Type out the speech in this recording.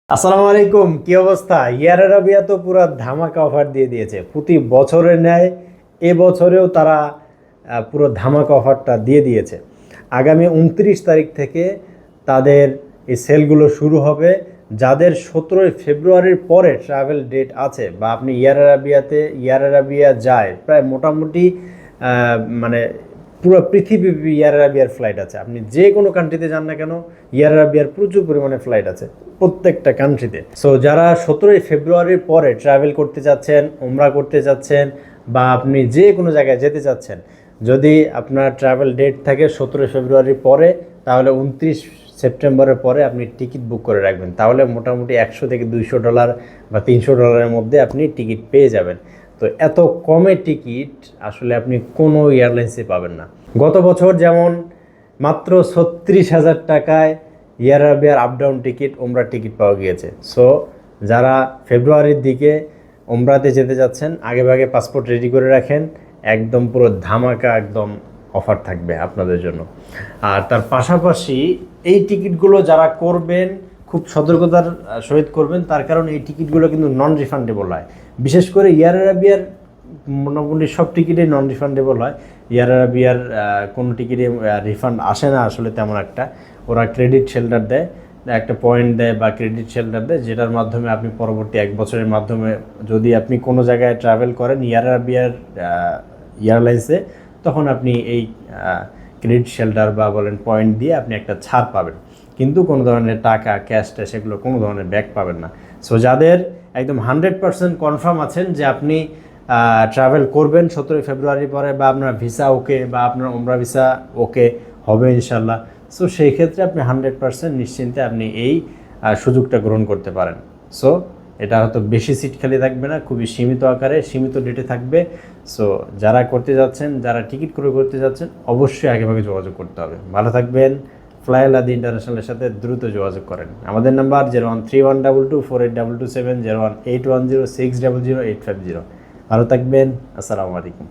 আসসালামু আলাইকুম, কি অবস্থা? এয়ার আরাবিয়া তো পুরো ধামাকা অফার দিয়ে দিয়েছে প্রতি বছরের ন্যায়। এবছরেও তারা পুরো ধামাকা অফারটা দিয়ে দিয়েছে। আগামী 29 তারিখ থেকে তাদের এই সেলগুলো শুরু হবে। যাদের 17 ফেব্রুয়ারির পরে ট্রাভেল ডেট আছে বা আপনি এয়ার আরাবিয়া যায়, প্রায় মোটামুটি মানে পুরো পৃথিবী এয়ার আরাবিয়ার ফ্লাইট আছে। আপনি যে কোনো কান্ট্রিতে যান না কেন, এয়ার আরাবিয়ার প্রচুর পরিমাণে ফ্লাইট আছে প্রত্যেকটা কান্ট্রিতে। সো যারা 17 ফেব্রুয়ারির পরে ট্রাভেল করতে চাচ্ছেন, ওমরা করতে চাচ্ছেন, বা আপনি যে কোনো জায়গায় যেতে চাচ্ছেন, যদি আপনার ট্রাভেল ডেট থাকে 17 ফেব্রুয়ারির পরে, তাহলে 29 সেপ্টেম্বরের পরে আপনি টিকিট বুক করে রাখবেন। তাহলে মোটামুটি $100 থেকে $200 বা $300 মধ্যে আপনি টিকিট পেয়ে যাবেন। তো এত কমে টিকিট আসলে আপনি কোনো এয়ারলাইন্সে পাবেন না। গত বছর যেমন মাত্র 36,000 টাকায় এয়ার আরাবিয়ার আপ ডাউন টিকিট, ওমরা টিকিট পাওয়া গিয়েছে। সো যারা ফেব্রুয়ারির দিকে ওমরাতে যেতে যাচ্ছেন, আগেভাগে পাসপোর্ট রেডি করে রাখেন। একদম পুরো ধামাকা একদম অফার থাকবে আপনাদের জন্য। আর তার পাশাপাশি এই টিকিটগুলো যারা করবেন, খুব সতর্কতার সহিত করবেন, তার কারণ এই টিকিটগুলো কিন্তু নন রিফান্ডেবল হয়। বিশেষ করে এয়ার আরাবিয়ার মোটামুটি সব টিকিটই নন রিফান্ডেবল হয়। এয়ার আরাবিয়ার কোনো টিকিটে রিফান্ড আসে না আসলে তেমন একটা। ওরা ক্রেডিট শেল্টার দেয়, একটা পয়েন্ট দেয় বা ক্রেডিট শেল্টার দেয়, যেটার মাধ্যমে আপনি পরবর্তী 1 বছরের মাধ্যমে যদি আপনি কোনো জায়গায় ট্রাভেল করেন এয়ার আরাবিয়ার এয়ারলাইন্সে, তখন আপনি এই ক্রেডিট শেল্টার বা বলেন পয়েন্ট দিয়ে আপনি একটা ছাড় পাবেন। কিন্তু কোনো ধরনের টাকা ক্যাশ ট্যাশ এগুলো কোনো ধরনের ব্যাক পাবেন না। সো যাদের একদম 100% কনফার্ম আছেন যে আপনি ট্রাভেল করবেন 17 ফেব্রুয়ারি পরে, বা আপনার ভিসা ওকে বা আপনার ওমরা ভিসা ওকে হবে ইনশাল্লাহ, সো সেই ক্ষেত্রে আপনি 100% নিশ্চিন্তে আপনি এই সুযোগটা গ্রহণ করতে পারেন। সো এটা হয়তো বেশি সিট খালি থাকবে না, খুবই সীমিত আকারে সীমিত ডেটে থাকবে। সো যারা করতে যাচ্ছেন, যারা টিকিট করে করতে যাচ্ছেন, অবশ্যই আগেভাগে যোগাযোগ করতে হবে। ভালো থাকবেন। ফ্লাই আলাদি ইন্টারন্যাশনালের সাথে দ্রুত যোগাযোগ করেন। আমাদের নাম্বার 013122482227, 01810600850850। ভালো থাকবেন। আসসালামু আলাইকুম।